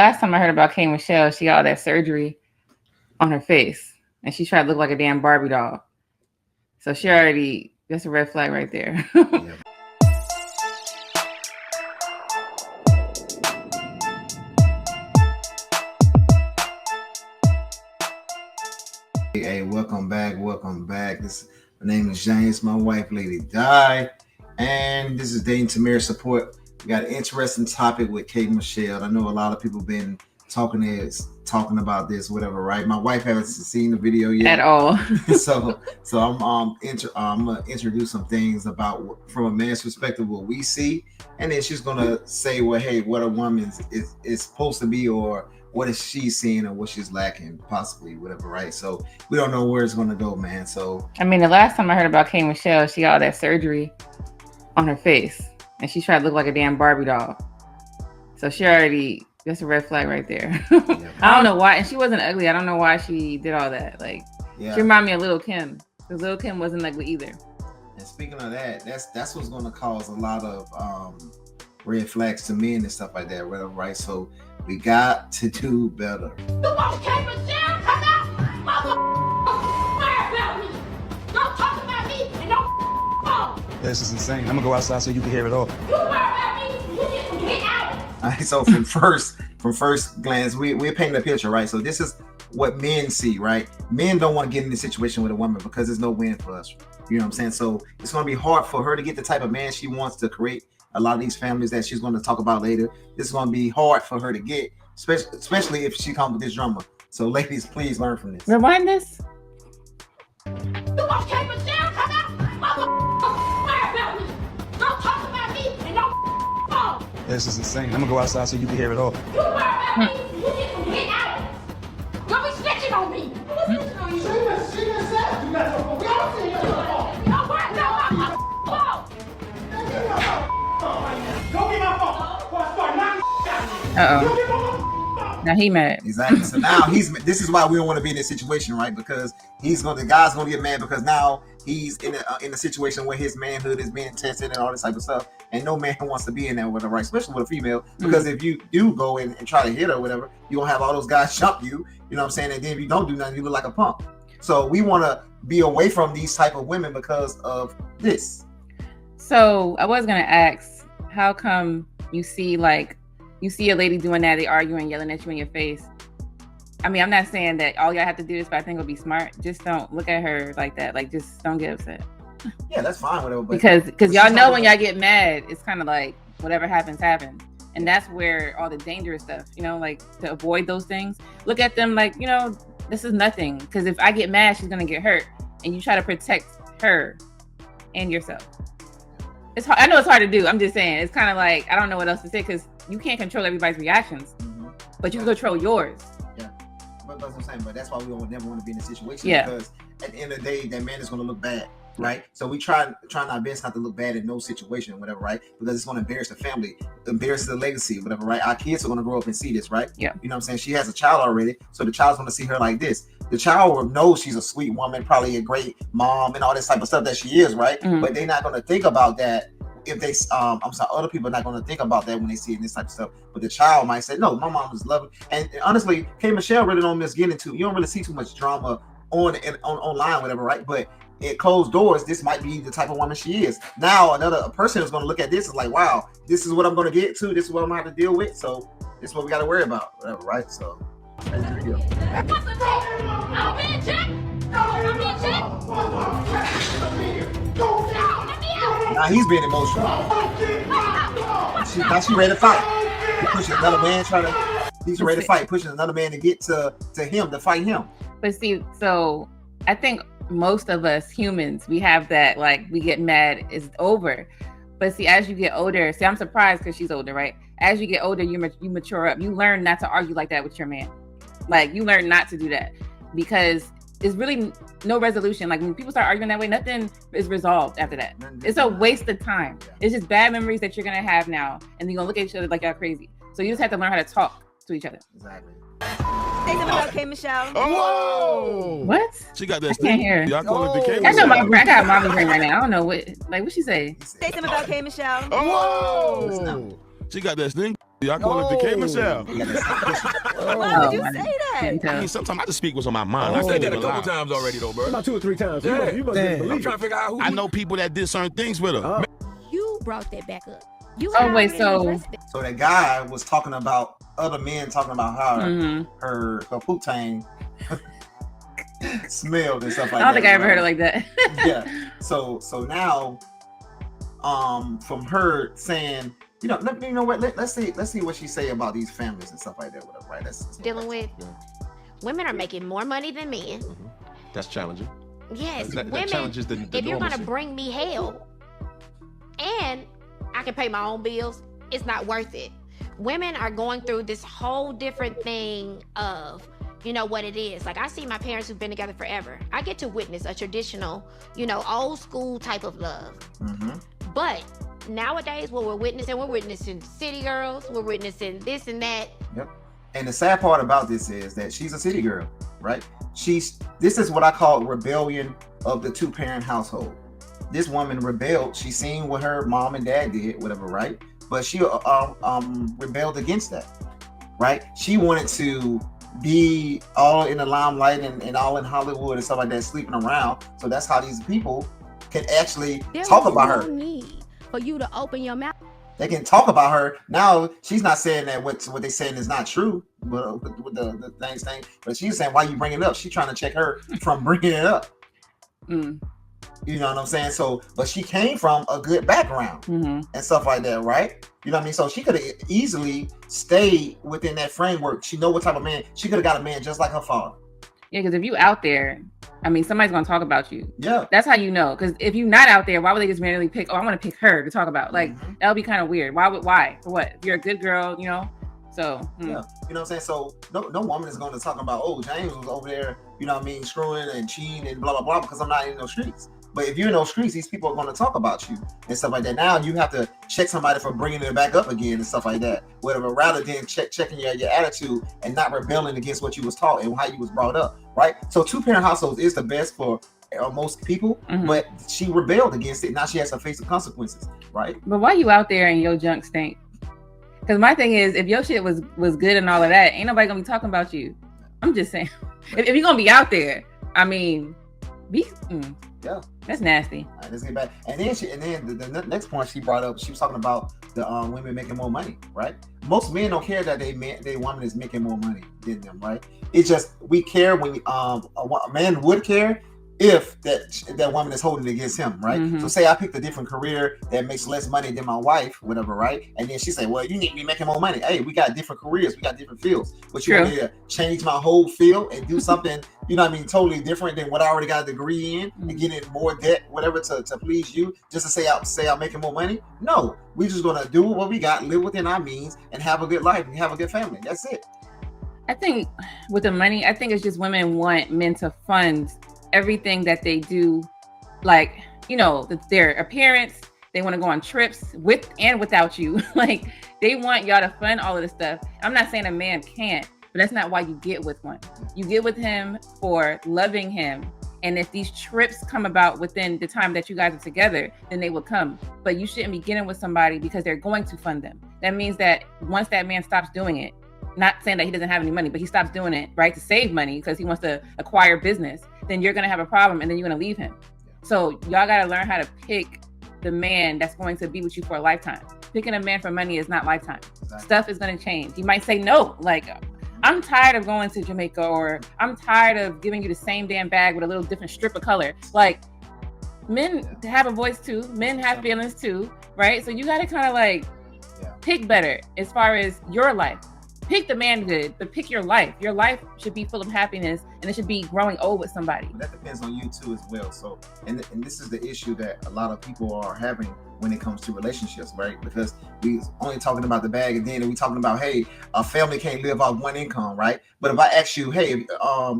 Last time I heard about K. Michelle, she got all that surgery on her face, and she tried to look like a damn Barbie doll. So she already, that's a red flag right there. Yeah. Hey, welcome back. My name is James, my wife, Lady Di, and this is Dating Tamir Support. We got an interesting topic with Kate Michelle. I know a lot of people been talking about this, whatever, right? My wife hasn't seen the video yet at all. so I'm gonna introduce some things about from a man's perspective what we see, and then she's gonna say, well, hey, what a woman is supposed to be, or what is she seeing, or what she's lacking, possibly, whatever, right? So we don't know where it's gonna go, man. So I mean, the last time I heard about K. Michelle, she got all that surgery on her face, and she tried to look like a damn Barbie doll. So she already, that's a red flag right there. Yeah. I don't know why, and she wasn't ugly. I don't know why she did all that. Like, yeah. She reminded me of Lil' Kim, because Lil' Kim wasn't ugly either. And speaking of that, that's what's going to cause a lot of red flags to men and stuff like that, whatever, right? So we got to do better. You want K. Michelle? Come out, motherfucker! About me. Don't talk about me and don't phone. This is insane. I'm gonna go outside so you can hear it all. You worry about me, you need to get out. All right, so from first glance, we're painting a picture, right? So this is what men see, right? Men don't want to get in this situation with a woman because there's no win for us. You know what I'm saying? So it's going to be hard for her to get the type of man she wants to create. A lot of these families that she's going to talk about later, this is going to be hard for her to get, especially if she comes with this drama. So ladies, please learn from this. Rewind this. You want K. Michelle? Come out, motherfucker! Worry about me. Don't talk about me and don't phone. This is insane. I'm gonna go outside so you can hear it all. You worry about me, you need to get out. Don't be snitching on me. Who's snitching on you? She just said you got your phone. We all see your phone. Don't worry about my phone. Go get my phone before I start knocking out. Uh-oh. Now he mad. Exactly. So now this is why we don't want to be in this situation, right? Because the guy's gonna get mad because now he's in a situation where his manhood is being tested and all this type of stuff, and no man wants to be in there with her, right? Especially with a female, because if you do go in and try to hit her or whatever, you gonna have all those guys jump you. You know what I'm saying? And then if you don't do nothing, you look like a punk. So we want to be away from these type of women because of this. So I was gonna ask, how come you see a lady doing that, they arguing, yelling at you in your face? I mean, I'm not saying that all y'all have to do this, but I think it'll be smart. Just don't look at her like that. Like, just don't get upset. Yeah, that's fine, whatever. Because y'all know when y'all get mad, it's kind of like whatever happens. And that's where all the dangerous stuff, like to avoid those things, look at them like, this is nothing. Because if I get mad, she's going to get hurt. And you try to protect her and yourself. It's hard. I know it's hard to do. I'm just saying, it's kind of like, I don't know what else to say, because you can't control everybody's reactions, but you can control yours. Yeah, but that's what I'm saying. But that's why we don't never want to be in a situation. Yeah. Because at the end of the day, that man is going to look bad, right? So we try our best not to look bad in no situation, whatever, right? Because it's going to embarrass the family, embarrass the legacy, whatever, right? Our kids are going to grow up and see this, right? Yeah. You know what I'm saying? She has a child already, so the child's going to see her like this. The child will know she's a sweet woman, probably a great mom, and all this type of stuff that she is, right? Mm-hmm. But they're not going to think about that. If they, other people are not going to think about that when they see this type of stuff. But the child might say, "No, my mom is loving." And honestly, K. Michelle really don't miss getting into. You don't really see too much drama online, whatever, right? But in closed doors, this might be the type of woman she is. Now, a person is going to look at this and like, "Wow, this is what I'm going to get to. This is what I'm going to have to deal with." So this is what we got to worry about, whatever, right? So that's the deal. Now he's being emotional. Now she ready to fight. He's pushing another man, he's ready to fight, pushing another man to get to him, to fight him. But see, so I think most of us humans, we have that, like, we get mad, it's over. But see, as you get older, I'm surprised because she's older, right? As you get older, you mature up. You learn not to argue like that with your man. Like, you learn not to do that, because it's really no resolution. Like, when people start arguing that way, nothing is resolved after that. It's a waste of time. It's just bad memories that you're going to have now. And you're going to look at each other like y'all crazy. So you just have to learn how to talk to each other. Exactly. Say something about K. Michelle. Oh! What? She got that. I can't hear. Y'all call it the K. I know Michelle. I got mommy brain right now. I don't know what she say. Say something about K. Michelle. Oh! She got that thing. I call it the K Michelle. Why would you say that? I mean, sometimes I just speak what's on my mind. I said that a couple times already, though, bro. About 2 or 3 times. Yeah. You must believe I'm trying to figure out who. I know people that did certain things with her. You brought that back up. You Oh, wait, so that guy was talking about other men talking about how her poop tang smelled and stuff like that. I don't think I ever heard it like that. Yeah. So now, from her saying, you know what? Let's see what she say about these families and stuff like that. Whatever, right? That's dealing with. Women are making more money than men. That's challenging. Yes, that women. challenges the if you're gonna normalcy. bring me hell, and I can pay my own bills, it's not worth it. Women are going through this whole different thing of, you know what it is. Like I see my parents who've been together forever. I get to witness a traditional, old school type of love. But nowadays, what we're witnessing city girls. We're witnessing this and that. Yep. And the sad part about this is that she's a city girl, right? This is what I call rebellion of the 2-parent household. This woman rebelled. She seen what her mom and dad did, whatever, right? But she rebelled against that, right? She wanted to be all in the limelight and all in Hollywood and stuff like that, sleeping around. So that's how these people can actually talk about her. There's no need for you to open your mouth. They can talk about her. Now she's not saying that what they saying is not true, but with the thing. But she's saying, why you bring it up? She's trying to check her from bringing it up. You know what I'm saying? So, but she came from a good background and stuff like that, right? You know what I mean? So she could have easily stayed within that framework. She know what type of man. She could have got a man just like her father. Yeah, because if you out there, I mean, somebody's gonna talk about you. Yeah, that's how you know. Because if you're not out there, why would they just randomly pick? Oh, I want to pick her to talk about. Like that would be kind of weird. Why? For what? If you're a good girl, So yeah, you know what I'm saying. So no woman is going to talk about, oh, James was over there, you know what I mean, screwing and cheating and blah blah blah, because I'm not in those streets. But if you're in those streets, these people are going to talk about you and stuff like that. Now you have to check somebody for bringing it back up again and stuff like that, whatever. Rather than checking your attitude and not rebelling against what you was taught and how you was brought up, right? So 2-parent households is the best for most people, but she rebelled against it. Now she has to face the consequences, right? But why you out there and your junk stink? Because my thing is, if your shit was good and all of that, ain't nobody gonna be talking about you. I'm just saying, if you're gonna be out there, I mean, yeah, that's nasty. All right, let's get back. And then the next point she brought up, she was talking about the women making more money, right? Most men don't care that they woman is making more money than them, right? It's just we care when a man would care if that woman is holding it against him, right? So say I picked a different career that makes less money than my wife, whatever, right? And then she say, well, you need to be making more money. Hey, we got different careers, we got different fields. But you want me to change my whole field and do something, you know what I mean, totally different than what I already got a degree in and get in more debt, whatever, to please you, just to say I'm making more money? No, we just gonna do what we got, live within our means, and have a good life and have a good family. That's it. I think with the money, I think it's just women want men to fund everything that they do, like, their appearance. They want to go on trips with and without you. Like, they want y'all to fund all of this stuff. I'm not saying a man can't, but that's not why you get with one. You get with him for loving him. And if these trips come about within the time that you guys are together, then they will come. But you shouldn't be getting with somebody because they're going to fund them. That means that once that man stops doing it, not saying that he doesn't have any money, but he stops doing it, right, to save money because he wants to acquire business, then you're going to have a problem and then you're going to leave him. So y'all got to learn how to pick the man that's going to be with you for a lifetime. Picking a man for money is not lifetime. Exactly. Stuff is going to change. He might say no, like, I'm tired of going to Jamaica, or I'm tired of giving you the same damn bag with a little different strip of color. Like, men have a voice too. Men have feelings too, right? So you got to kind of pick better as far as your life. Pick the man good, but pick your life. Your life should be full of happiness, and it should be growing old with somebody. That depends on you too as well. So, and this is the issue that a lot of people are having when it comes to relationships, right? Because we only talking about the bag, and then we talking about, hey, a family can't live off one income, right? But if I ask you, hey,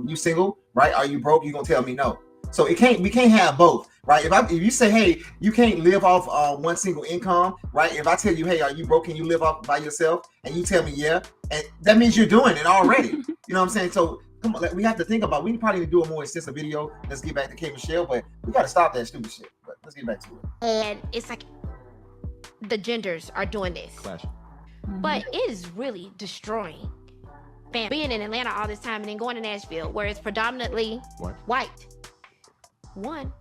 you single, right? Are you broke? You're gonna tell me no. So we can't have both, right? If you say, hey, you can't live off one single income, right? If I tell you, hey, are you broke and you live off by yourself, and you tell me yeah, and that means you're doing it already. You know what I'm saying? So come on, we have to think about. We probably need to do a more extensive video. Let's get back to K Michelle, but we got to stop that stupid shit. But let's get back to it. And it's like the genders are doing this. Clash. but it is really destroying. Being in Atlanta all this time and then going to Nashville, where it's predominantly white. One,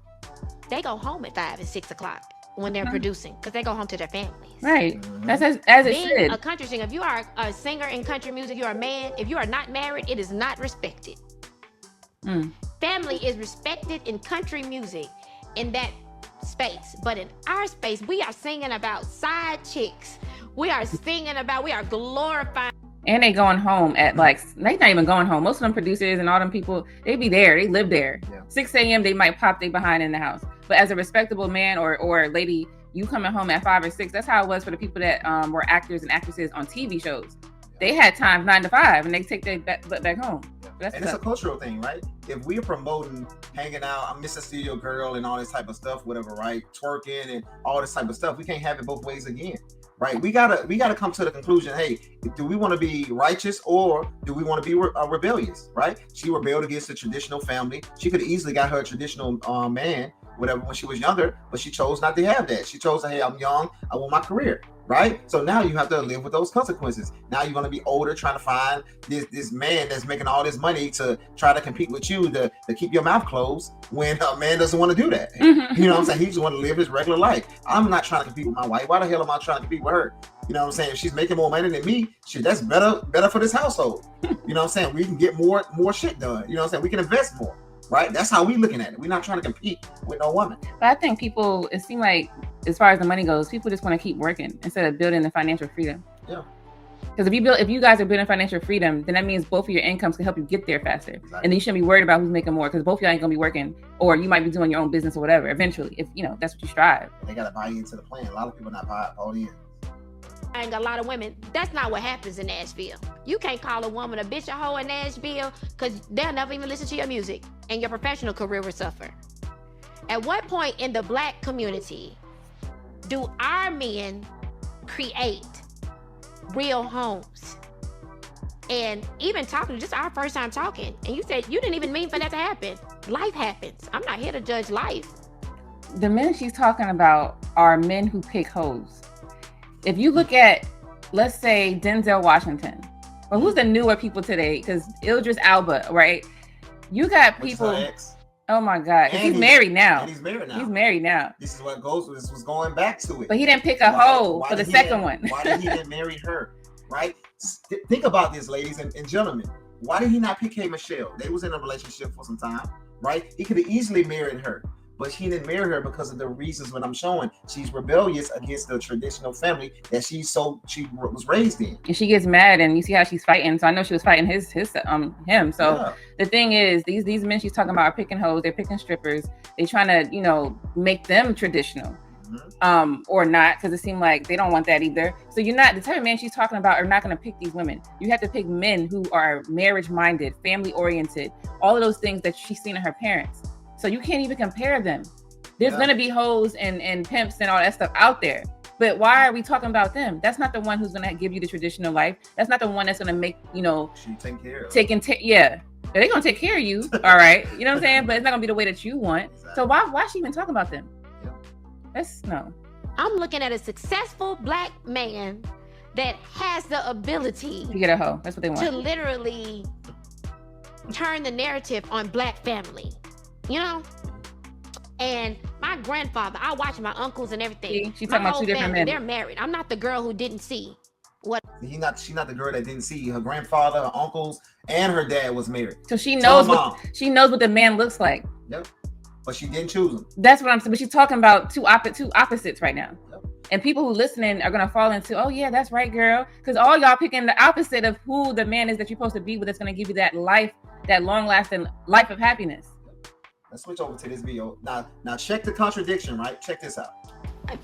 they go home at 5 and 6 o'clock when they're producing, because they go home to their families. Right. That's as it Being should. a country singer, if you are a singer in country music, you're a man. If you are not married, it is not respected. Family is respected in country music in that space. But in our space, we are singing about side chicks. We are glorifying. And they going home at like, they not even going home. Most of them producers and all them people, they be there. They live there. 6 a.m. they might pop they behind in the house. But as a respectable man or lady, you coming home at 5 or 6. That's how it was for the people that were actors and actresses on TV shows. They had time 9 to 5 and they take their butt back home. And it's a cultural thing, right? If we're promoting hanging out, I'm Mr. Studio Girl and all this type of stuff, whatever, right? Twerking and all this type of stuff, we can't have it both ways again. Right, we gotta come to the conclusion. Hey, do we want to be righteous or do we want to be rebellious? Right? She rebelled against the traditional family. She could have easily got her traditional man, whatever, when she was younger, but she chose not to have that. She chose, hey, I'm young, I want my career. Right? So now you have to live with those consequences. Now you're going to be older, trying to find this man that's making all this money to try to compete with you to keep your mouth closed when a man doesn't want to do that. You know what I'm saying? He just want to live his regular life. I'm not trying to compete with my wife. Why the hell am I trying to compete with her? You know what I'm saying? If she's making more money than me, shit, that's better for this household. You know what I'm saying? We can get more shit done. You know what I'm saying? We can invest more. Right? That's how we looking at it. We're not trying to compete with no woman. But I think people, it seems like, as far as the money goes, people just want to keep working instead of building the financial freedom. Yeah. Because if you guys are building financial freedom, then that means both of your incomes can help you get there faster. Exactly. And then you shouldn't be worried about who's making more, because both of y'all ain't gonna be working, or you might be doing your own business or whatever eventually, if you know that's what you strive. They gotta buy into the plan. A lot of people not bought in. A lot of women, that's not what happens in Nashville. You can't call a woman a bitch or hoe in Nashville because they'll never even listen to your music and your professional career will suffer. At what point in the Black community do our men create real homes? And even talking, just our first time talking, and you said you didn't even mean for that to happen. Life happens. I'm not here to judge life. The men she's talking about are men who pick hoes. If you look at, let's say, Denzel Washington, or who's the newer people today, because Idris Elba, right? You got people. Oh my God, he's married now. And he's married now. He's married now. This is what goes. This was going back to it. But he didn't pick a hoe for the second one. Why did he didn't marry her? Right? Think about this, ladies and gentlemen. Why did he not pick K. Michelle? They was in a relationship for some time, right? He could have easily married her. But he didn't marry her because of the reasons that I'm showing. She's rebellious against the traditional family that she was raised in. And she gets mad, and you see how she's fighting. So I know she was fighting him. So the thing is, these men she's talking about are picking hoes. They're picking strippers. They're trying to, make them traditional, or not, because it seemed like they don't want that either. So you're not, the type of man she's talking about are not going to pick these women. You have to pick men who are marriage minded, family oriented, all of those things that she's seen in her parents. So you can't even compare them. There's going to be hoes and pimps and all that stuff out there. But why are we talking about them? That's not the one who's going to give you the traditional life. That's not the one that's going to make, she take care of. Yeah. They're going to take care of you. All right. You know what I'm saying? But it's not going to be the way that you want. Exactly. So why is she even talking about them? Yeah. That's no. I'm looking at a successful Black man that has the ability to get a hoe. That's what they want. To literally turn the narrative on Black family. And my grandfather, I watch my uncles and everything. She's talking about two different men. They're married. I'm not the girl who didn't see what. She's not the girl that didn't see her grandfather, her uncles, and her dad was married. So she knows what the man looks like. Yep. But she didn't choose him. That's what I'm saying. But she's talking about two opposites right now. Yep. And people who listening are gonna fall into, oh yeah, that's right, girl. Because all y'all picking the opposite of who the man is that you're supposed to be with. That's gonna give you that life, that long-lasting life of happiness. Let's switch over to this video. Now check the contradiction, right? Check this out.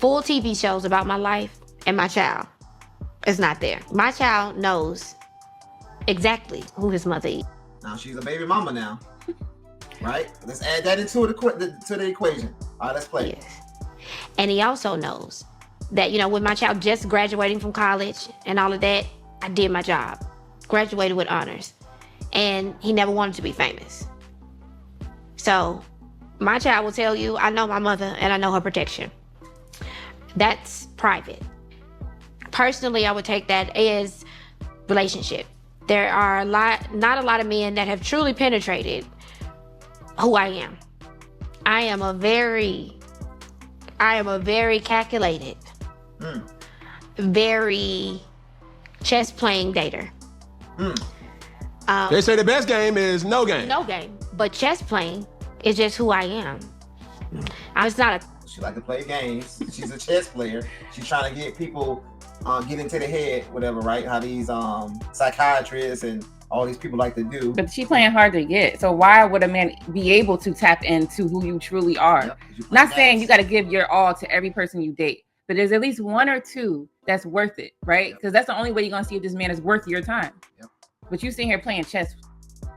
Full TV shows about my life and my child is not there. My child knows exactly who his mother is. Now she's a baby mama now, right? Let's add that into the equation. All right, let's play. Yes. And he also knows that, with my child just graduating from college and all of that, I did my job. Graduated with honors. And he never wanted to be famous. So my child will tell you, I know my mother and I know her protection. That's private. personally, I would take that as relationship. There are not a lot of men that have truly penetrated who I am. I am a very calculated, very chess playing dater. They say the best game is no game. No game, but chess playing is just who I am. I was not a. She like to play games. She's a chess player. She's trying to get people get into the head, whatever, right? How these psychiatrists and all these people like to do. But she's playing hard to get. So why would a man be able to tap into who you truly are? Yep, Not saying you got to give your all to every person you date, but there's at least one or two that's worth it, right? Because that's the only way you're gonna see if this man is worth your time. Yep. But you sitting here playing chess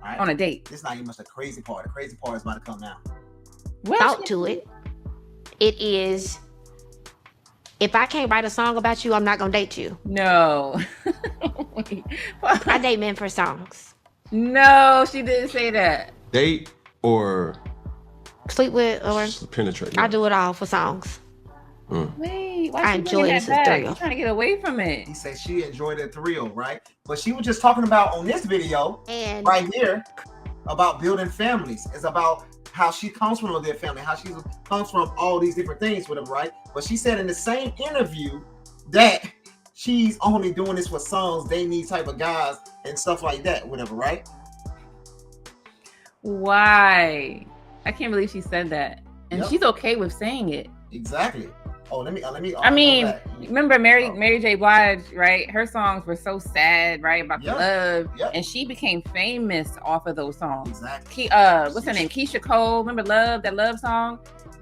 Right. on a date. This is not even much the crazy part. The crazy part is about to come now. Thought to it. It is, if I can't write a song about you, I'm not gonna date you. No. I date men for songs. No, she didn't say that. Date or Sleep with or penetrate. I do it all for songs. Wait, why I she enjoy bringing this that back? thrill. You trying to get away from it? He said she enjoyed the thrill, right? But she was just talking about on this video And right here about building families. It's about how she comes from their family, how she comes from all these different things, whatever, right? But she said in the same interview that she's only doing this for sons they need type of guys and stuff like that, whatever, right? Why? I can't believe she said that. And Yep. she's okay with saying it. Exactly. Oh, let me. I mean, go back. remember Mary J. Blige, right? Her songs were so sad, right? About the Yep. love. Yep. And she became famous off of those songs. Exactly. What's her name? Keisha Cole. Remember Love, that love song?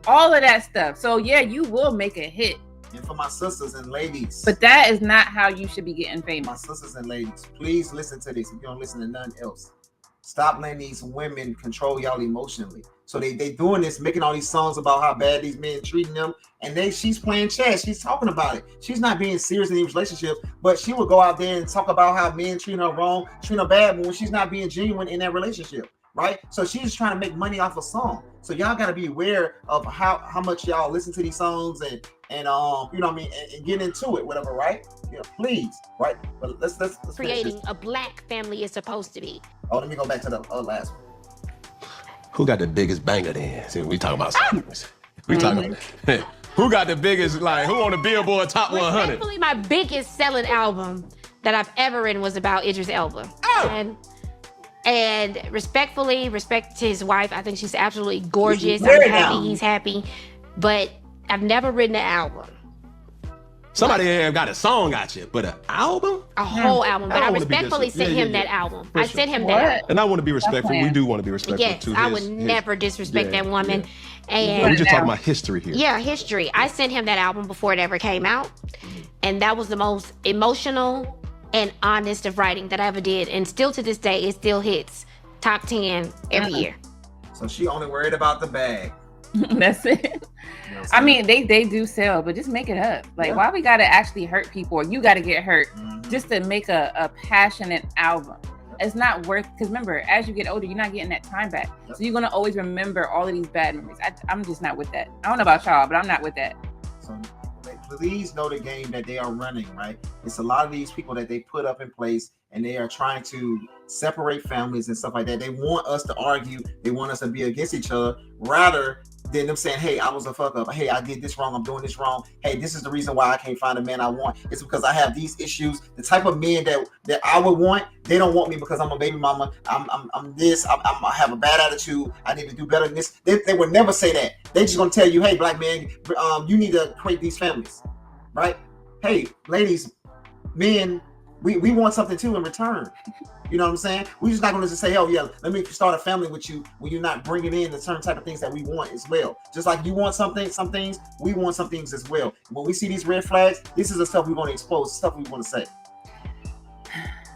All of that stuff. So yeah, you will make a hit. And for my sisters and ladies. But that is not how you should be getting famous. My sisters and ladies, please listen to this. If you don't listen to nothing else, stop letting these women control y'all emotionally. So they doing this, making all these songs about how bad these men treating them, and she's playing chess. She's talking about it. She's not being serious in these relationships, but she would go out there and talk about how men treat her wrong, treat her bad when she's not being genuine in that relationship, right? So she's trying to make money off a song. So y'all got to be aware of how much y'all listen to these songs and you know what I mean, and get into it, whatever, right? You know, please, right? But let's creating a black family is supposed to be. Oh, let me go back to the last one. Who got the biggest banger then? See, we talking about songs. We talking who got the biggest, like, who on the Billboard Top 100? Respectfully, my biggest selling album that I've ever written was about Idris Elba. And respectfully, respect to his wife. I think she's absolutely gorgeous. I'm happy he's happy. But I've never written an album. Somebody here got a song out you, but an album? A whole album. But I wanna be respectfully sent him that album. I sent him that album. And I want to be respectful. We do want to be respectful Yes, to I would never disrespect that woman. And we just talking about history here. Yeah, history. I sent him that album before it ever came out. And that was the most emotional and honest of writing that I ever did. And still to this day, it still hits top 10 every year. So she only worried about the bag. That's it. You know I mean, they do sell, but just make it up. Like, why we gotta actually hurt people, or you gotta get hurt just to make a passionate album? It's not worth, because remember, as you get older, you're not getting that time back. So you're gonna always remember all of these bad memories. I'm just not with that. I don't know about y'all, but I'm not with that. So please know the game that they are running, right? It's a lot of these people that they put up in place, and they are trying to separate families and stuff like that. They want us to argue. They want us to be against each other rather than them saying, hey, I was a fuck up. Hey, I did this wrong. I'm doing this wrong. Hey, this is the reason why I can't find a man I want. It's because I have these issues. The type of men that I would want, they don't want me because I'm a baby mama. I'm this. I have a bad attitude. I need to do better than this. They would never say that. They just gonna tell you, hey, black man, you need to create these families, right? Hey, ladies, men, we want something too in return. You know what I'm saying? We're just not going to just say, oh, yeah, let me start a family with you when you're not bringing in the certain type of things that we want as well. Just like you want some things, we want some things as well. When we see these red flags, this is the stuff we want to expose, stuff we want to say.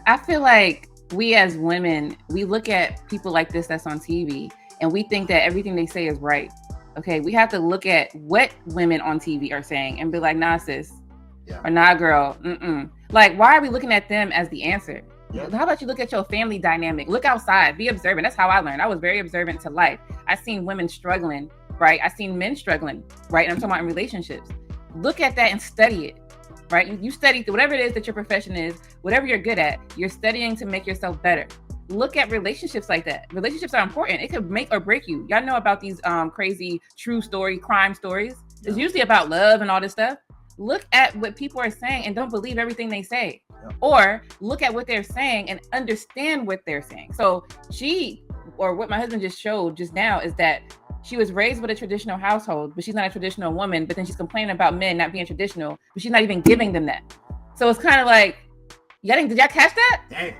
I feel like we as women, we look at people like this that's on TV, and we think that everything they say is right. Okay, we have to look at what women on TV are saying and be like, nah, sis, or nah, girl, Like, why are we looking at them as the answer? How about you look at your family dynamic? Look outside, be observant. That's how I learned. I was very observant to life. I seen women struggling, right? I seen men struggling, right? And I'm talking about in relationships. Look at that and study it. right? You study whatever it is that your profession is, whatever you're good at, you're studying to make yourself better. Look at relationships like that. Relationships are important. It could make or break you. Y'all know about these crazy true story crime stories. It's usually about love and all this stuff. Look at what people are saying and don't believe everything they say. Or look at what they're saying and understand what they're saying. So what my husband just showed just now is that she was raised with a traditional household, but she's not a traditional woman. But then she's complaining about men not being traditional, but she's not even giving them that. So it's kind of like, did y'all catch that? Damn.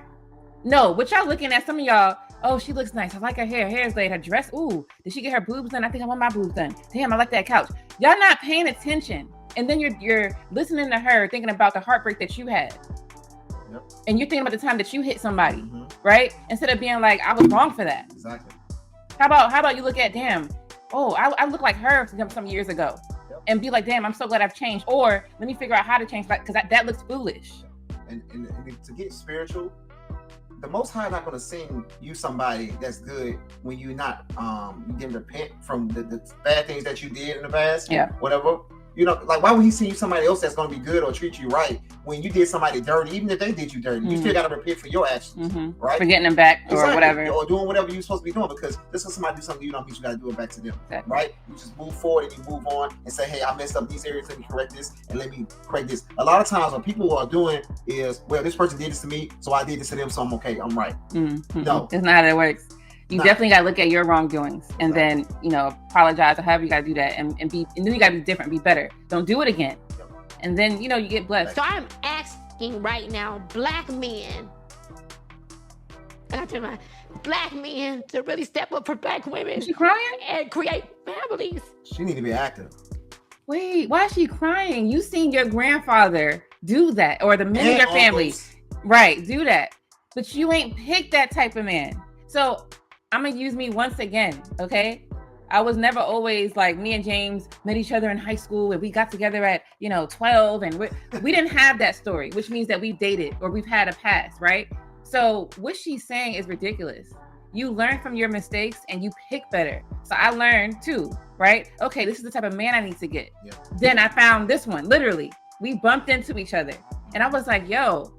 No, what y'all looking at, some of y'all, oh, she looks nice. I like her hair. Hair is laid. Her dress, ooh, did she get her boobs done? I think I want my boobs done. Damn, I like that couch. Y'all not paying attention. And then you're listening to her, thinking about the heartbreak that you had. Yep. And you're thinking about the time that you hit somebody, right? Instead of being like, I was wrong for that. Exactly. How about you look at, damn, oh, I look like her some years ago. Yep. And be like, damn, I'm so glad I've changed. Or let me figure out how to change, because that looks foolish. And to get spiritual, the Most High not going to send you somebody that's good when you're not, you didn't repent from the bad things that you did in the past. Yeah. Whatever. You know, like, why would he send you somebody else that's going to be good or treat you right when you did somebody dirty, even if they did you dirty? You still got to repent for your actions, right? For getting them back or whatever. Or doing whatever you're supposed to be doing, because this is somebody do something you don't mean you got to do it back to them, right? You just move forward and you move on and say, hey, I messed up these areas, let me correct this and let me correct this. A lot of times what people are doing is, well, this person did this to me, so I did this to them, so I'm okay, I'm right. No. It's not how that works. You definitely got to look at your wrongdoings and then, apologize or however you got to do that and then you got to be different, be better. Don't do it again. And then, you get blessed. So I'm asking right now, black men, black men to really step up for black women. Is she crying? And create families. She need to be active. Wait, why is she crying? You seen your grandfather do that, or the men in your family. Right, do that. But you ain't picked that type of man. So I'm gonna use me once again, okay? I was never always like, me and James met each other in high school and we got together at 12, and we didn't have that story, which means that we've dated or we've had a past, right? So what she's saying is ridiculous. You learn from your mistakes and you pick better. So I learned too, right? Okay, this is the type of man I need to get. Yeah. Then I found this one, literally. We bumped into each other and I was like, yo,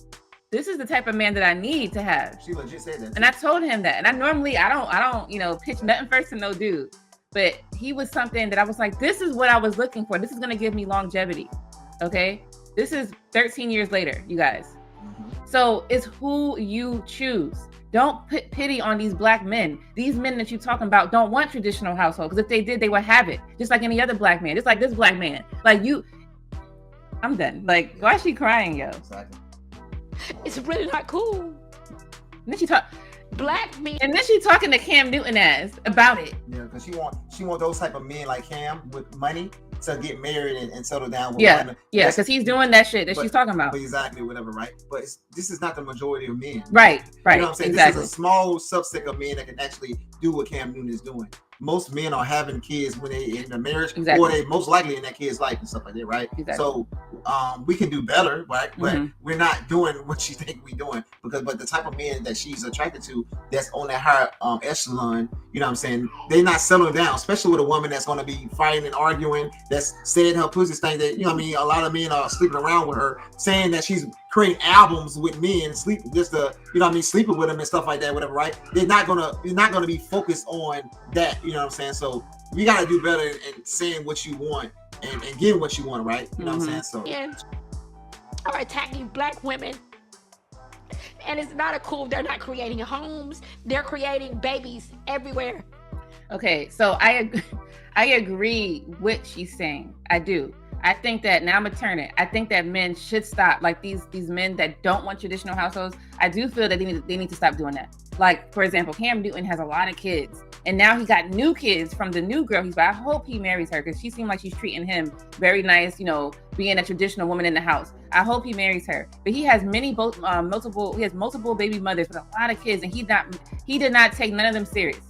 this is the type of man that I need to have. She legit said that. And I told him that. And I don't, pitch nothing first to no dude. But he was something that I was like, this is what I was looking for. This is going to give me longevity. Okay. This is 13 years later, you guys. So it's who you choose. Don't put pity on these black men. These men that you're talking about don't want traditional household. Because if they did, they would have it. Just like any other black man. Just like this black man. I'm done. Like, why is she crying, yo? Exactly. It's really not cool. And then she black men. And then she talking to Cam Newton ass about it. Yeah, because she want those type of men like Cam with money to get married and settle down with women. Yeah, because he's doing that shit that she's talking about. Exactly, whatever, right? But this is not the majority of men. Right. You know what I'm saying? Exactly. This is a small subset of men that can actually do what Cam Newton is doing. Most men are having kids when they in a marriage, or they most likely in that kid's life and stuff like that, right? Exactly. So we can do better, right? But we're not doing what she think we're doing, but the type of men that she's attracted to, that's on that higher echelon, you know what I'm saying? They're not settling down, especially with a woman that's going to be fighting and arguing, that's saying her pussy thing that, a lot of men are sleeping around with her, saying that she's creating albums with men, sleeping with them and stuff like that, whatever, right? You're not gonna be focused on that, you know what I'm saying? So we gotta do better in saying what you want and getting what you want, right? You know what I'm saying? So are attacking black women. And it's not they're not creating homes, they're creating babies everywhere. Okay, so I agree with she's saying. I do. I think that now I'm gonna turn it. I think that men should stop, like these men that don't want traditional households. I do feel that they need to stop doing that. Like, for example, Cam Newton has a lot of kids, and now he got new kids from the new girl. I hope he marries her, because she seemed like she's treating him very nice, being a traditional woman in the house. I hope he marries her. But he has multiple baby mothers with a lot of kids, and he did not take none of them serious.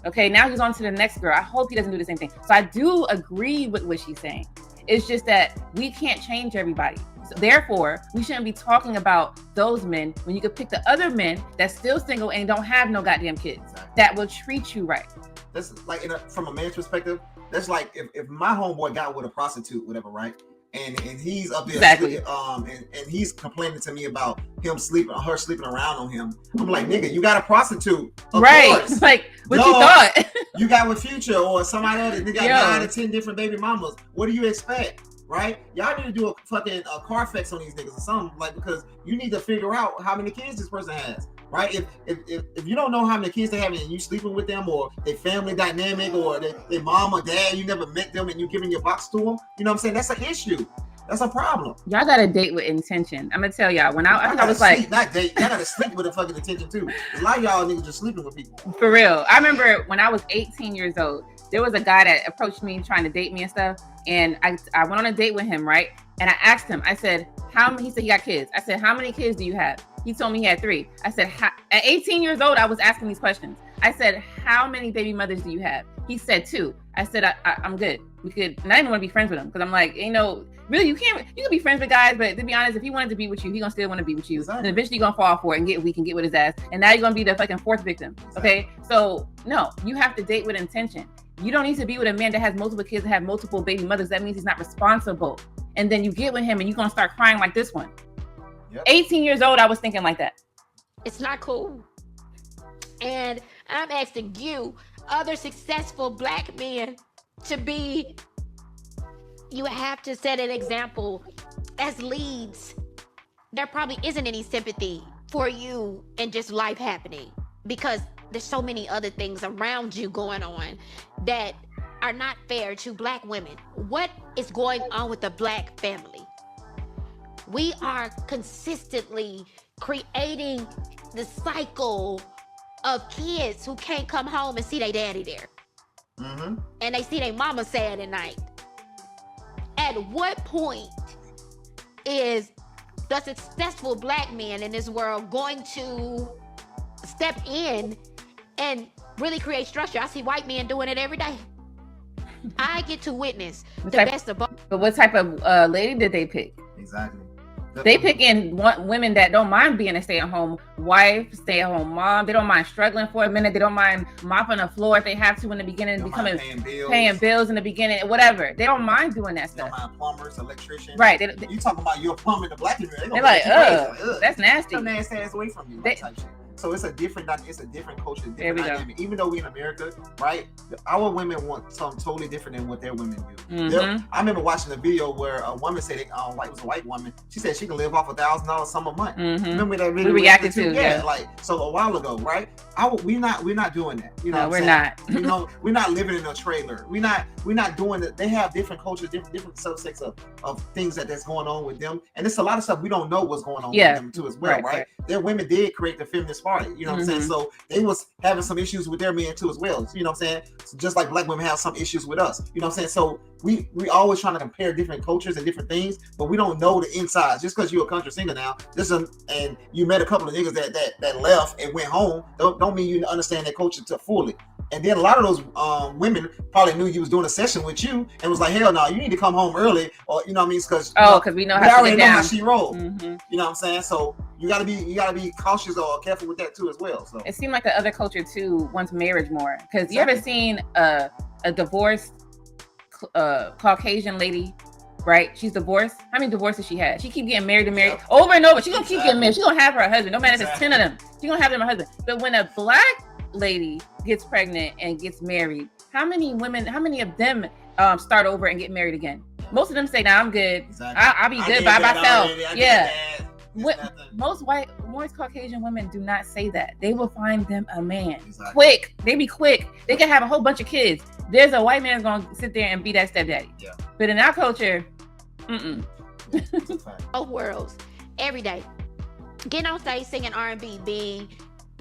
Okay, now he's on to the next girl. I hope he doesn't do the same thing. So I do agree with what she's saying. It's just that we can't change everybody. So therefore, we shouldn't be talking about those men when you could pick the other men that's still single and don't have no goddamn kids that will treat you right. That's like, from a man's perspective, that's like if my homeboy got with a prostitute, whatever, right? and he's up there, Exactly. and he's complaining to me about her sleeping around on him. I'm like, nigga, you got a prostitute, of Right? course. Like what you thought? You got with Future or somebody else. They got Yo. 9 or 10 different baby mamas. What do you expect? Right? Y'all need to do a fucking Carfax on these niggas or something, like, because you need to figure out how many kids this person has. Right? If you don't know how many kids they have and you sleeping with them, or their family dynamic, or their mom or dad, you never met them and you giving your box to them, you know what I'm saying? That's an issue. That's a problem. Y'all got to date with intention. I'm gonna tell y'all. When I think I was like, not date. Y'all gotta sleep with a fucking intention too. A lot of y'all niggas just sleeping with people. for real. I remember when I was 18 years old, there was a guy that approached me trying to date me and stuff. And I went on a date with him, right? And I asked him, I said, he said he got kids. I said, how many kids do you have? He told me he had 3. I said, at 18 years old, I was asking these questions. I said, how many baby mothers do you have? He said 2. I said, I'm good. We could, and I didn't want to be friends with him because I'm like, really, you can be friends with guys, but to be honest, if he wanted to be with you, he gonna still want to be with you. Exactly. And eventually you're gonna fall for it and get weak and get with his ass. And now you're gonna be the fucking 4th victim. Okay? So no, you have to date with intention. You don't need to be with a man that has multiple kids and have multiple baby mothers. That means he's not responsible. And then you get with him and you're gonna start crying like this one. Yep. 18 years old, I was thinking like that. It's not cool. And I'm asking you, other successful black men, you have to set an example as leads. There probably isn't any sympathy for you and just life happening because there's so many other things around you going on that are not fair to black women. What is going on with the black family? We are consistently creating the cycle of kids who can't come home and see their daddy there. Mm-hmm. And they see their mama sad at night. At what point is the successful black man in this world going to step in and really create structure? I see white men doing it every day. I get to witness the best of both. But what type of lady did they pick? Exactly. They pick in women that don't mind being a stay-at-home wife, stay-at-home mom. They don't mind struggling for a minute. They don't mind mopping the floor if they have to in the beginning, becoming paying bills in the beginning, whatever. They don't mind doing that stuff. They don't mind plumbers, electricians. Right. You talking about your plumber, the black people? They're like, that's nasty. Some nasty ass away from you. Type shit. So it's a different culture, different dynamic. Even though we in America, right? Our women want something totally different than what their women do. Mm-hmm. I remember watching a video where a woman said, it was a white woman. She said she can live off $1,000 some a month. Mm-hmm. Remember that video? We reacted to, yeah. Like so a while ago, right? We're not doing that. You know, no, we're not. You know, we're not living in a trailer. We're not doing it. They have different cultures, different subsets of things that's going on with them, and it's a lot of stuff we don't know what's going on with them too as well, right? Their women did create the feminist party, you know what I'm saying? So they was having some issues with their men too as well, you know what I'm saying? So just like black women have some issues with us, you know what I'm saying? So we always trying to compare different cultures and different things, but we don't know the insides. Just because you're a country singer now, and you met a couple of niggas that left and went home, don't mean you understand their culture fully. And then a lot of those women probably knew you was doing a session with you and was like, hell no, you need to come home early, or you know what I mean? Because we know how to get down. How she rolled. Mm-hmm. You know what I'm saying? So you gotta be cautious or careful with that too as well. So it seemed like the other culture too wants marriage more. Because you ever seen a divorced Caucasian lady? Right? She's divorced. How many divorces she had? She keep getting married over and over. She's gonna keep getting married. She's gonna have her husband. No matter if it's 10 of them. She's gonna have them a husband. But when a black lady gets pregnant and gets married, how many of them start over and get married again? Most of them say, "Nah, I'm good. Exactly. I'll be good by myself." Yeah. Most Caucasian women do not say that. They will find them a man quick. They be quick. They can have a whole bunch of kids. There's a white man's gonna sit there and be that stepdaddy. Yeah. But in our culture, both worlds every day. Getting on stage singing R&B, being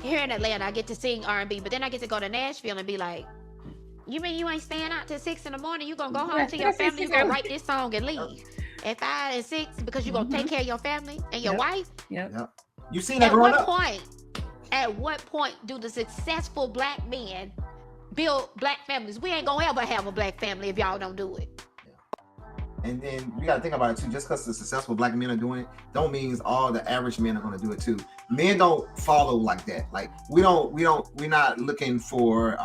here in Atlanta, I get to sing R&B, but then I get to go to Nashville and be like, you mean you ain't staying out till 6 a.m? You gonna go home to your family, you gonna write this song and leave at 5 and 6 because you gonna take care of your family and your wife? Yep. You seen that growing up? At what point do the successful black men build black families? We ain't gonna ever have a black family if y'all don't do it. And then we gotta think about it too. Just because the successful black men are doing it, don't mean all the average men are gonna do it too. Men don't follow like that. Like we're not looking for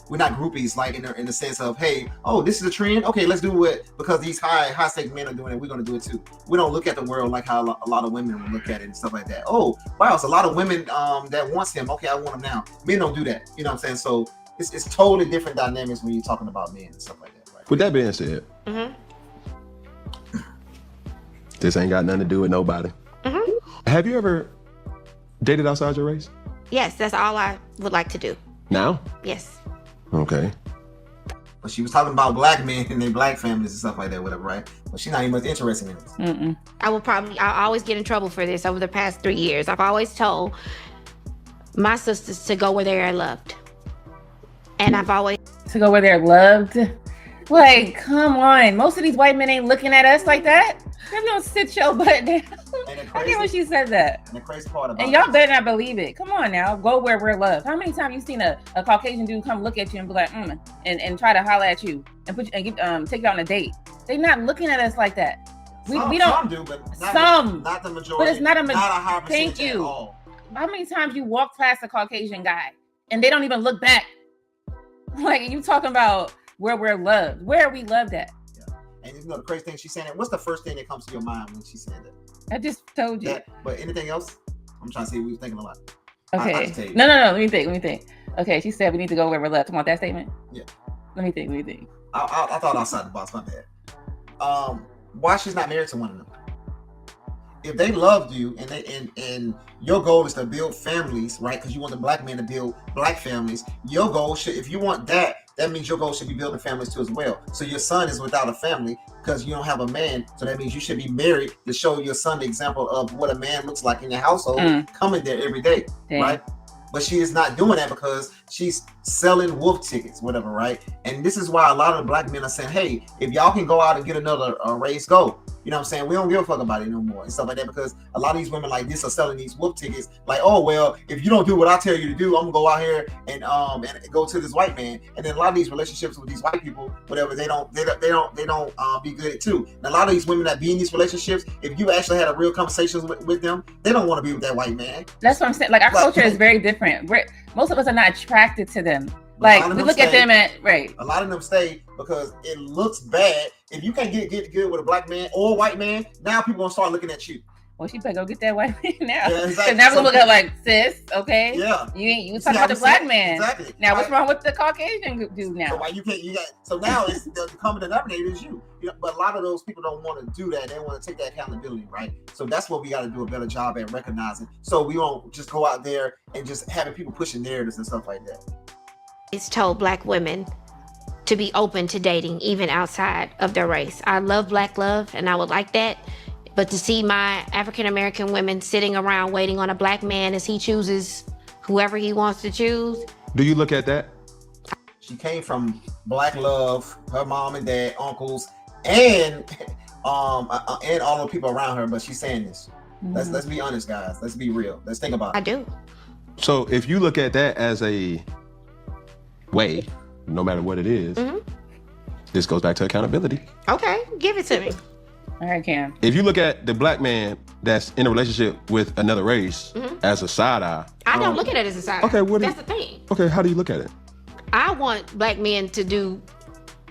we're not groupies like in the sense of, hey, oh, this is a trend. Okay, let's do it because these high stakes men are doing it. We're gonna do it too. We don't look at the world like how a lot of women will look at it and stuff like that. Oh, wow, it's a lot of women that wants him. Okay, I want him now. Men don't do that. You know what I'm saying? So it's totally different dynamics when you're talking about men and stuff like that. Right? With that being said, this ain't got nothing to do with nobody. Have you ever dated outside your race? Yes, that's all I would like to do. Now? Yes. Okay. But she was talking about black men and their black families and stuff like that, whatever, right? But she's not even much interested in this. I always get in trouble for this over the past 3 years. I've always told my sisters to go where they are loved. And I've always... To go where they're loved? Like, come on. Most of these white men ain't looking at us like that. They're gonna sit your butt down. I get when she said that. And the crazy part about and y'all better not believe it. Come on now, go where we're loved. How many times you seen a Caucasian dude come look at you and be like, and try to holler at you and put you, and get, take you out on a date? They're not looking at us like that. We don't. Some do, but not the majority. But it's not a high percentage. Thank you. At all. How many times you walk past a Caucasian guy and they don't even look back? Like, you talking about where we're loved? Where are we loved at? And you know the crazy thing she's saying that. What's the first thing that comes to your mind when she said that? I just told you. But anything else? I'm trying to see. We were thinking a lot. Okay. No. Let me think. Okay, she said we need to go where we're loved. You want that statement? Yeah. Let me think. I thought outside the box. My bad. Why she's not married to one of them? If they loved you and your goal is to build families, right? Because you want the black men to build black families. Your goal should, if you want that means your goal should be building families too as well. So your son is without a family because you don't have a man. So that means you should be married to show your son the example of what a man looks like in your household, coming there every day, right? But she is not doing that because she's selling wolf tickets, whatever, right? And this is why a lot of the black men are saying, hey, if y'all can go out and get another race, go. You know what I'm saying? We don't give a fuck about it no more and stuff like that because a lot of these women like this are selling these wolf tickets. Like, oh, well, if you don't do what I tell you to do, I'm gonna go out here and go to this white man. And then a lot of these relationships with these white people, whatever, they don't be good at too. And a lot of these women that be in these relationships, if you actually had a real conversation with them, they don't want to be with that white man. That's what I'm saying. Like, our culture is very different. Most of us are not attracted to them. Like, we look at them right. A lot of them stay because it looks bad. If you can't get good with a black man or a white man, now people gonna start looking at you. Well, she better go get that white man now. Yeah, exactly. Now we're gonna look at like, sis, okay? Yeah. You talking about the black man. Exactly. Now what's wrong with the Caucasian dude now? So why so now it's the common denominator is you. But a lot of those people don't want to do that. They want to take that accountability, right? So that's what we got to do a better job at recognizing. So we won't just go out there and just having people pushing narratives and stuff like that. It's told black women to be open to dating even outside of their race. I love black love and I would like that. But to see my African-American women sitting around waiting on a black man as he chooses whoever he wants to choose. Do you look at that? She came from black love, her mom and dad, uncles, and all the people around her, but she's saying this. Let's be honest, guys. Let's be real. Let's think about it. I do. So if you look at that as a way, no matter what it is, this goes back to accountability. Okay, give it to me. All right, Cam. If you look at the black man that's in a relationship with another race as a side eye. I don't look at it as a side eye. Okay, that's the thing. Okay, how do you look at it? I want black men to do,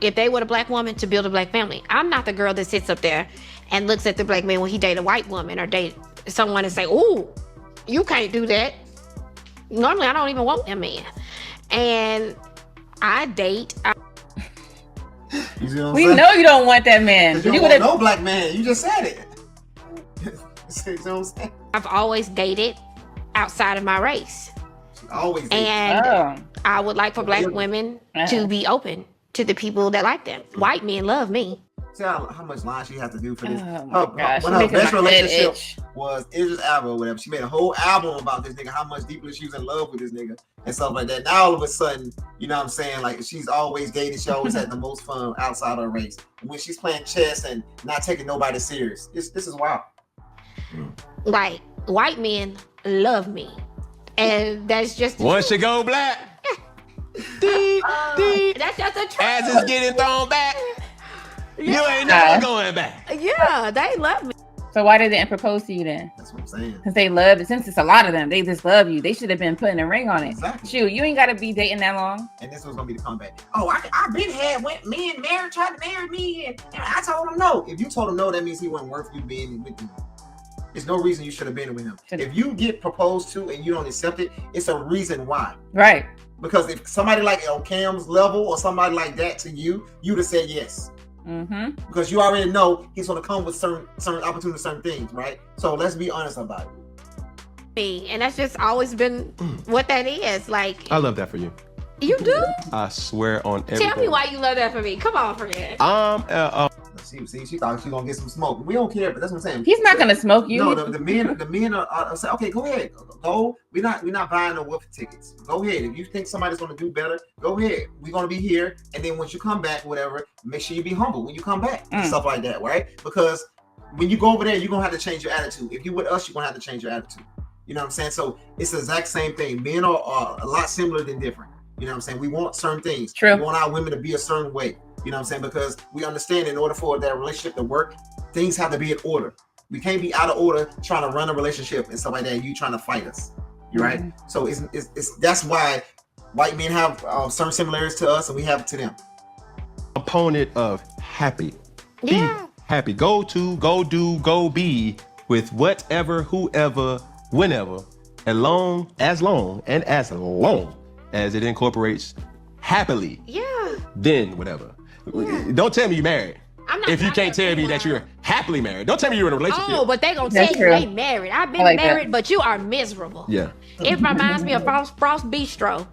if they were a black woman, to build a black family. I'm not the girl that sits up there and looks at the black man when he date a white woman or date someone and say, "Ooh, you can't do that." Normally, I don't even want that man. And I date. We know you don't want that man. You don't want no black man. You just said it. You know what I'm saying? I've always dated outside of my race. Always dated. And I would like for black women to be open to the people that like them. White men love me. See how much line she had to do for this. Oh my gosh. When her best relationship was Idris Elba or whatever, she made a whole album about this nigga, how much deeply she was in love with this nigga and stuff like that. Now all of a sudden, you know what I'm saying? Like, she's always dated. She always had the most fun outside her race. When she's playing chess and not taking nobody serious, this is wild. Like, white men love me. And that's just once you go black, that's just a truth. As it's getting thrown back, you ain't never going back. Yeah, they love me. So why did they propose to you then? That's what I'm saying. Since they love it, since it's a lot of them, they just love you. They should have been putting a ring on it. Exactly. Shoot, you ain't got to be dating that long. And this was gonna be the comeback. Oh, I've been had when me and Mary tried to marry me, and I told him no. If you told him no, that means he wasn't worth you being with you. There's no reason you should have been with him. If you get proposed to and you don't accept it, it's a reason why. Right. Because if somebody like on Cam's level or somebody like that to you, you'd have said yes. Mm-hmm. Because you already know he's going to come with certain opportunities, certain things, right? So let's be honest about Me, and that's just always been what that is. Like, I love that for you. You do? I swear on everything. Tell me why you love that for me. Come on, friend. See, she thought she gonna get some smoke. We don't care, but that's what I'm saying. He's not gonna smoke you. No, the men are saying, okay, go ahead, go. We're not buying no Wolf tickets. Go ahead. If you think somebody's gonna do better, go ahead. We're gonna be here, and then once you come back, whatever, make sure you be humble when you come back and stuff like that, right? Because when you go over there, you're gonna have to change your attitude. If you're with us, you're gonna have to change your attitude. You know what I'm saying? So it's the exact same thing. Men are a lot similar than different. You know what I'm saying? We want certain things. True. We want our women to be a certain way. You know what I'm saying? Because we understand in order for that relationship to work, things have to be in order. We can't be out of order trying to run a relationship and stuff like that. And you trying to fight us. You right? So it's that's why white men have certain similarities to us and we have it to them. Opponent of happy. Yeah. Be happy. Go do, go be with whatever, whoever, whenever, as long as it incorporates happily. Yeah. Then whatever. Yeah. Don't tell me you're married. If you can't tell me that you're happily married, don't tell me you're in a relationship. Oh, but they gonna tell you they married. I've been married, but you are miserable. Yeah. It reminds me of Frost Bistro.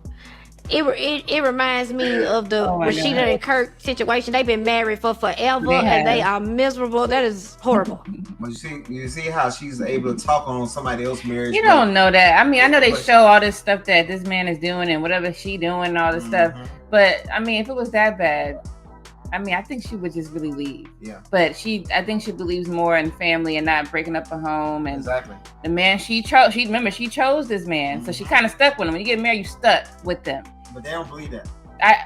It reminds me of the Rashida and Kirk situation. They've been married for forever and they are miserable. That is horrible. But you see how she's able to talk on somebody else's marriage. You don't know that. I mean, I know they show all this stuff that this man is doing and whatever she doing and all this stuff. But I mean, if it was that bad, I mean, I think she would just really leave. Yeah. But I think she believes more in family and not breaking up a home. And exactly. The man she chose, she chose this man. So she kind of stuck with him. When you get married, you stuck with them. But they don't believe that.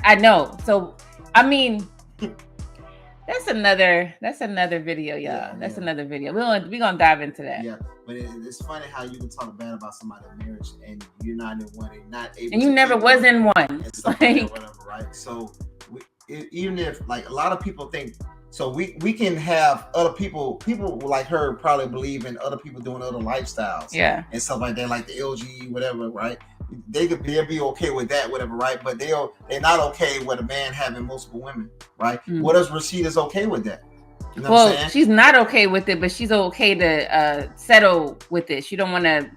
I know. So, I mean, that's another video, y'all. Yeah, that's another video. We're gonna dive into that. Yeah. But it's funny how you can talk bad about somebody's marriage and you're not in one and not able and you never was in one. And stuff like that, whatever, right? So even if like a lot of people think, so we can have other people like her probably believe in other people doing other lifestyles. Yeah. And stuff like that, like the LG, whatever, right? They'll be okay with that, whatever, right? But they're not okay with a man having multiple women, right? What if Rashida's okay with that? You know what I'm saying? She's not okay with it, but she's okay to settle with it. She don't want to,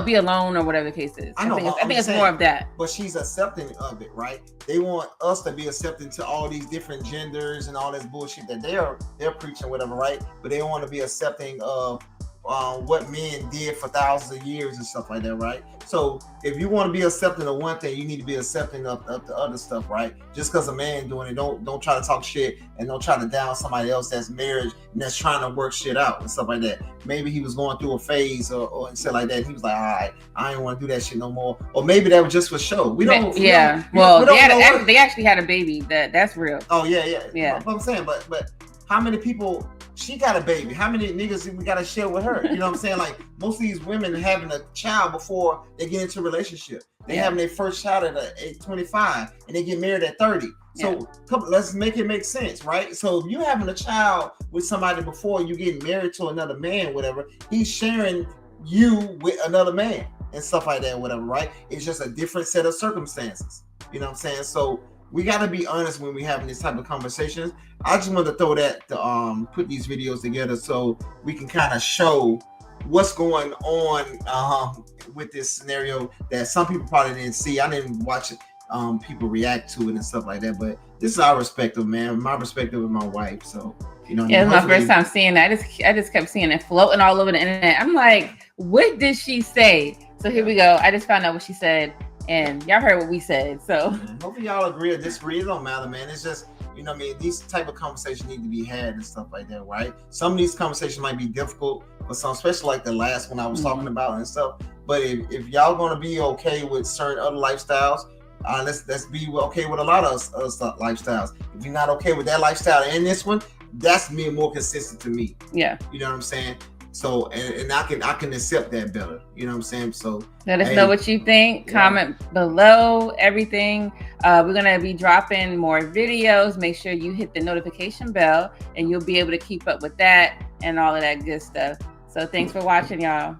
be alone or whatever the case is. I think it's more of that. But she's accepting of it, right? They want us to be accepting to all these different genders and all this bullshit that they're preaching, whatever, right? But they want to be accepting of what men did for thousands of years and stuff like that, right? So if you want to be accepting of one thing, you need to be accepting of the other stuff, right? Just because a man doing it, don't try to talk shit and don't try to down somebody else that's married and that's trying to work shit out and stuff like that. Maybe he was going through a phase or shit like that. And he was like, all right, I ain't want to do that shit no more. Or maybe that was just for show. We don't. Yeah. They actually had a baby. That's real. Oh yeah. But I'm saying, but how many people? She got a baby. How many niggas we got to share with her? You know what I'm saying? Like most of these women having a child before they get into a relationship. They having their first child at 25 and they get married at 30. So let's make it make sense, right? So if you having a child with somebody before you getting married to another man, whatever, he's sharing you with another man and stuff like that, whatever, right? It's just a different set of circumstances. You know what I'm saying? So we got to be honest when we having this type of conversations. I just want to throw that to put these videos together so we can kind of show what's going on with this scenario that some people probably didn't see. I didn't watch it, people react to it and stuff like that. But this is our perspective, man. My perspective with my wife. So it's my first time seeing that. I just kept seeing it floating all over the internet. I'm like, what did she say? So here we go. I just found out what she said. And y'all heard what we said, so hopefully y'all agree or disagree. It don't matter, man. It's just, these type of conversations need to be had and stuff like that, right? Some of these conversations might be difficult, but some, especially like the last one I was talking about and stuff. But if y'all gonna be okay with certain other lifestyles, let's be okay with a lot of lifestyles. If you're not okay with that lifestyle and this one, that's being more consistent to me. Yeah. You know what I'm saying? So and I can accept that better. You know what I'm saying? So let us know what you think. Comment below everything. We're gonna be dropping more videos. Make sure you hit the notification bell and you'll be able to keep up with that and all of that good stuff. So thanks for watching, y'all.